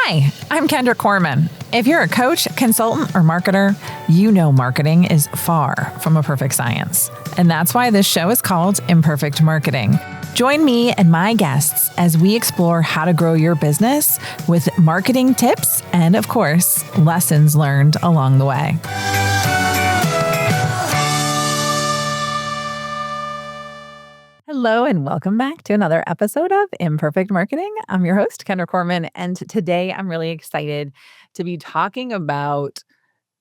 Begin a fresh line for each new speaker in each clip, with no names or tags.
Hi, I'm Kendra Corman. If you're a coach, consultant, or marketer, you know marketing is far from a perfect science. And that's why this show is called Imperfect Marketing. Join me and my guests as we explore how to grow your business with marketing tips and, of course, lessons learned along the way. Hello and welcome back to another episode of Imperfect Marketing. I'm your host, Kendra Corman, and today I'm really excited to be talking about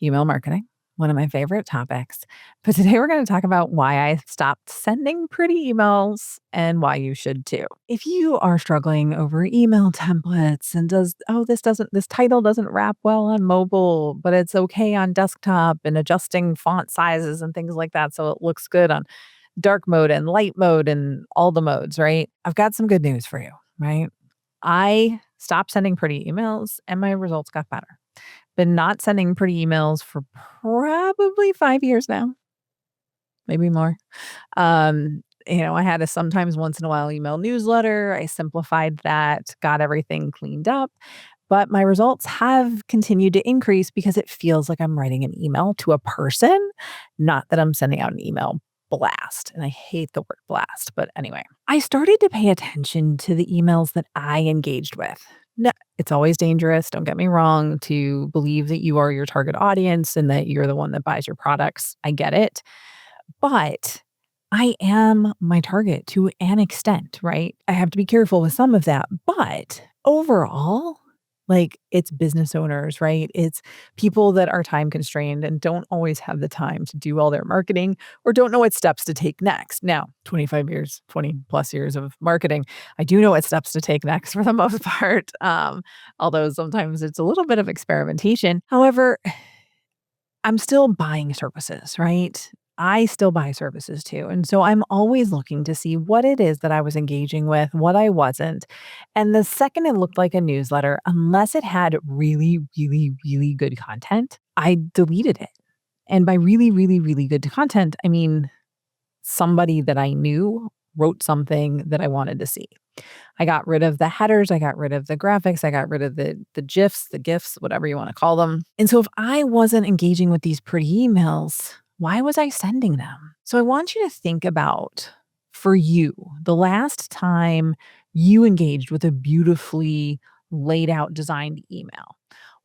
email marketing, one of my favorite topics. But today we're going to talk about why I stopped sending pretty emails and why you should too. If you are struggling over email templates and this title doesn't wrap well on mobile, but it's okay on desktop, and adjusting font sizes and things like that so it looks good on dark mode and light mode and all the modes, right? I've got some good news for you, right? I stopped sending pretty emails and my results got better. Been not sending pretty emails for probably 5 years now, maybe more. I had a sometimes once in a while email newsletter. I simplified that, got everything cleaned up. But my results have continued to increase because it feels like I'm writing an email to a person, not that I'm sending out an email blast. And I hate the word blast. But anyway, I started to pay attention to the emails that I engaged with. No, it's always dangerous, don't get me wrong, to believe that you are your target audience and that you're the one that buys your products. I get it. But I am my target to an extent, right? I have to be careful with some of that. But overall, it's business owners, right? It's people that are time constrained and don't always have the time to do all their marketing or don't know what steps to take next. Now, 25 years, 20 plus years of marketing, I do know what steps to take next for the most part. Although sometimes it's a little bit of experimentation. However, I'm still buying services, right? I still buy services too. And so I'm always looking to see what it is that I was engaging with, what I wasn't. And the second it looked like a newsletter, unless it had really, really, really good content, I deleted it. And by really, really, really good content, I mean somebody that I knew wrote something that I wanted to see. I got rid of the headers. I got rid of the graphics. I GIF the GIFs, whatever you want to call them. And so if I wasn't engaging with these pretty emails, why was I sending them? So I want you to think about, for you, the last time you engaged with a beautifully laid out, designed email,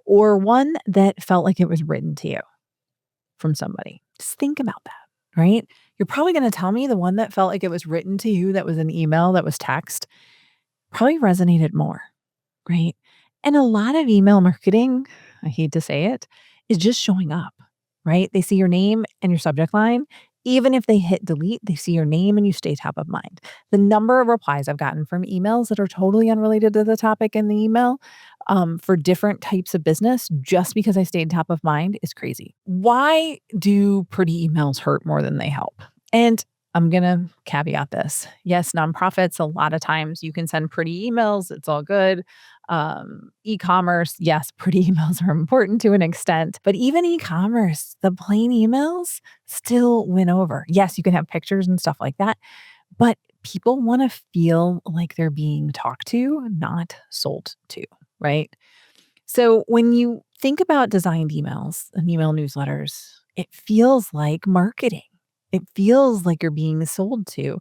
or one that felt like it was written to you from somebody. Just think about that, right? You're probably going to tell me the one that felt like it was written to you, that was an email, that was text, probably resonated more, right? And a lot of email marketing, I hate to say it, is just showing up, right? They see your name and your subject line. Even if they hit delete, they see your name and you stay top of mind. The number of replies I've gotten from emails that are totally unrelated to the topic in the email for different types of business, just because I stayed top of mind, is crazy. Why do pretty emails hurt more than they help? And I'm going to caveat this. Yes, nonprofits, a lot of times you can send pretty emails. It's all good. E-commerce, yes, pretty emails are important to an extent. But even e-commerce, the plain emails still win over. Yes, you can have pictures and stuff like that. But people want to feel like they're being talked to, not sold to, right? So when you think about designed emails and email newsletters, it feels like marketing. It feels like you're being sold to,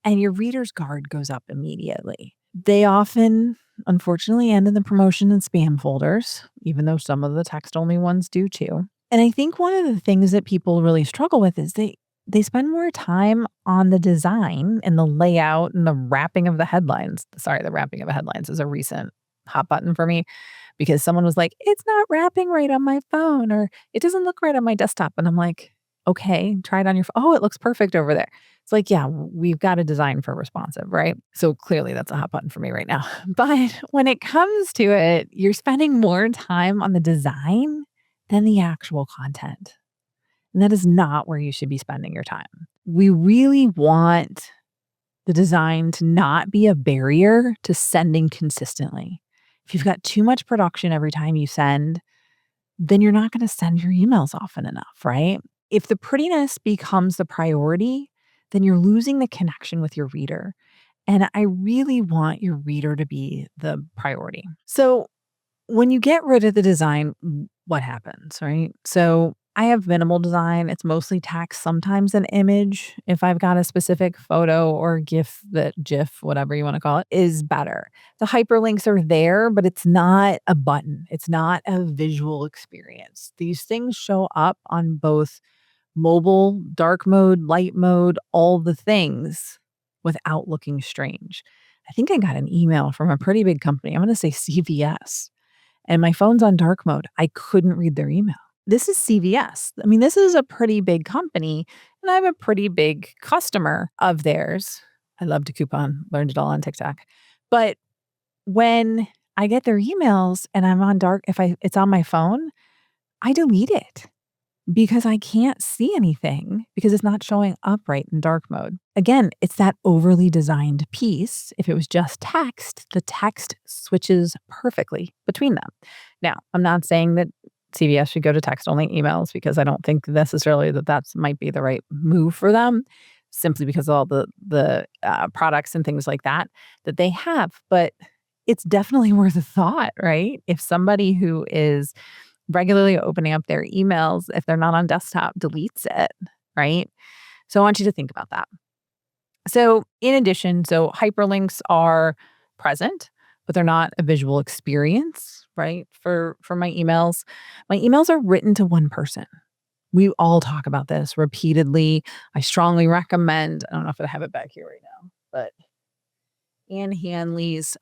and your reader's guard goes up immediately. They often, unfortunately, end in the promotion and spam folders, even though some of the text-only ones do too. And I think one of the things that people really struggle with is they spend more time on the design and the layout and the wrapping of the headlines. Sorry, the wrapping of the headlines is a recent hot button for me because someone was like, "It's not wrapping right on my phone," or "It doesn't look right on my desktop." And I'm like, okay, try it on your phone. Oh, it looks perfect over there. It's like, yeah, we've got to design for responsive, right? So clearly that's a hot button for me right now. But when it comes to it, you're spending more time on the design than the actual content. And that is not where you should be spending your time. We really want the design to not be a barrier to sending consistently. If you've got too much production every time you send, then you're not going to send your emails often enough, right? If the prettiness becomes the priority, then you're losing the connection with your reader. And I really want your reader to be the priority. So when you get rid of the design, what happens, right? So I have minimal design. It's mostly text, sometimes an image. If I've got a specific photo or GIF, whatever you want to call it, is better. The hyperlinks are there, but it's not a button. It's not a visual experience. These things show up on both mobile, dark mode, light mode, all the things without looking strange. I think I got an email from a pretty big company. I'm going to say CVS, and my phone's on dark mode. I couldn't read their email. This is CVS. I mean, this is a pretty big company, and I'm a pretty big customer of theirs. I love to coupon, learned it all on TikTok. But when I get their emails and I'm on dark, if it's on my phone, I delete it because I can't see anything because it's not showing up right in dark mode. Again, it's that overly designed piece. If it was just text, the text switches perfectly between them. Now, I'm not saying that CVS should go to text only emails because I don't think necessarily that might be the right move for them, simply because of all the products and things like that they have. But it's definitely worth a thought, right? If somebody who is regularly opening up their emails, if they're not on desktop, deletes it, right? So I want you to think about that. So in addition, so hyperlinks are present, but they're not a visual experience, right? For my emails. My emails are written to one person. We all talk about this repeatedly. I strongly recommend, I don't know if I have it back here right now, but Anne Hanley's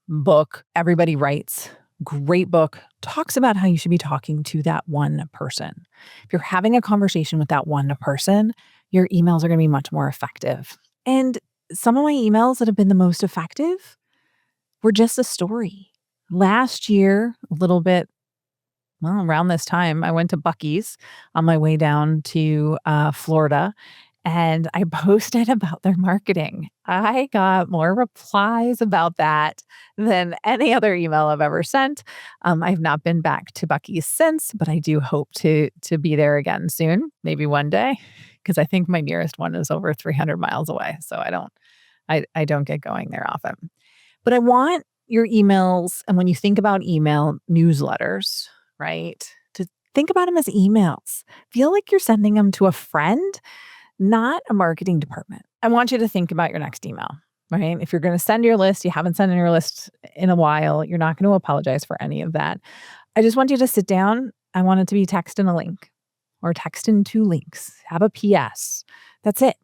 book, Everybody Writes, great book, talks about how you should be talking to that one person. If you're having a conversation with that one person, your emails are going to be much more effective. And some of my emails that have been the most effective were just a story. Last year, a little bit, well, around this time, I went to Buc-ee's on my way down to Florida, and I posted about their marketing. I got more replies about that than any other email I've ever sent. I've not been back to Buc-ee's since, but I do hope to be there again soon, maybe one day, because I think my nearest one is over 300 miles away. So I don't get going there often. But I want your emails, and when you think about email newsletters, right, to think about them as emails. Feel like you're sending them to a friend, not a marketing department. I want you to think about your next email, right? If you're going to send your list, you haven't sent in your list in a while, you're not going to apologize for any of that. I just want you to sit down. I want it to be text and a link, or text and two links. Have a PS. That's it.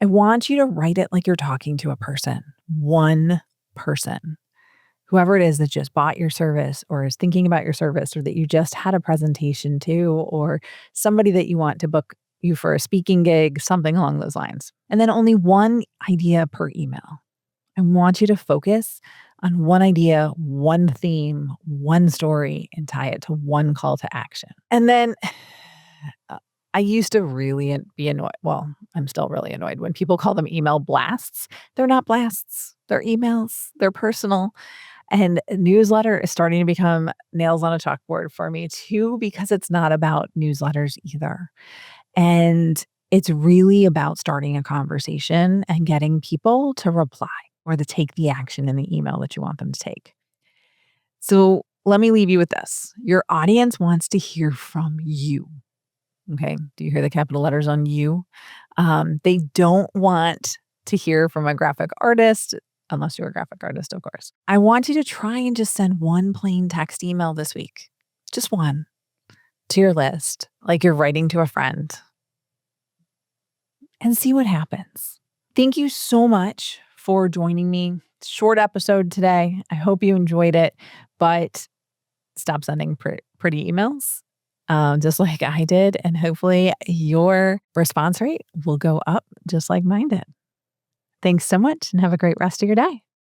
I want you to write it like you're talking to a person, one person. Whoever it is that just bought your service or is thinking about your service, or that you just had a presentation to, or somebody that you want to book you for a speaking gig, something along those lines. And then only one idea per email. I want you to focus on one idea, one theme, one story, and tie it to one call to action. And then I used to really be annoyed. Well, I'm still really annoyed when people call them email blasts. They're not blasts. They're emails. They're personal. And newsletter is starting to become nails on a chalkboard for me too, because it's not about newsletters either. And it's really about starting a conversation and getting people to reply or to take the action in the email that you want them to take. So let me leave you with this. Your audience wants to hear from you. Okay. Do you hear the capital letters on you? They don't want to hear from a graphic artist, unless you're a graphic artist, of course. I want you to try and just send one plain text email this week, just one, to your list, like you're writing to a friend, and see what happens. Thank you so much for joining me. Short episode today. I hope you enjoyed it, but stop sending pretty emails, just like I did. And hopefully your response rate will go up just like mine did. Thanks so much and have a great rest of your day.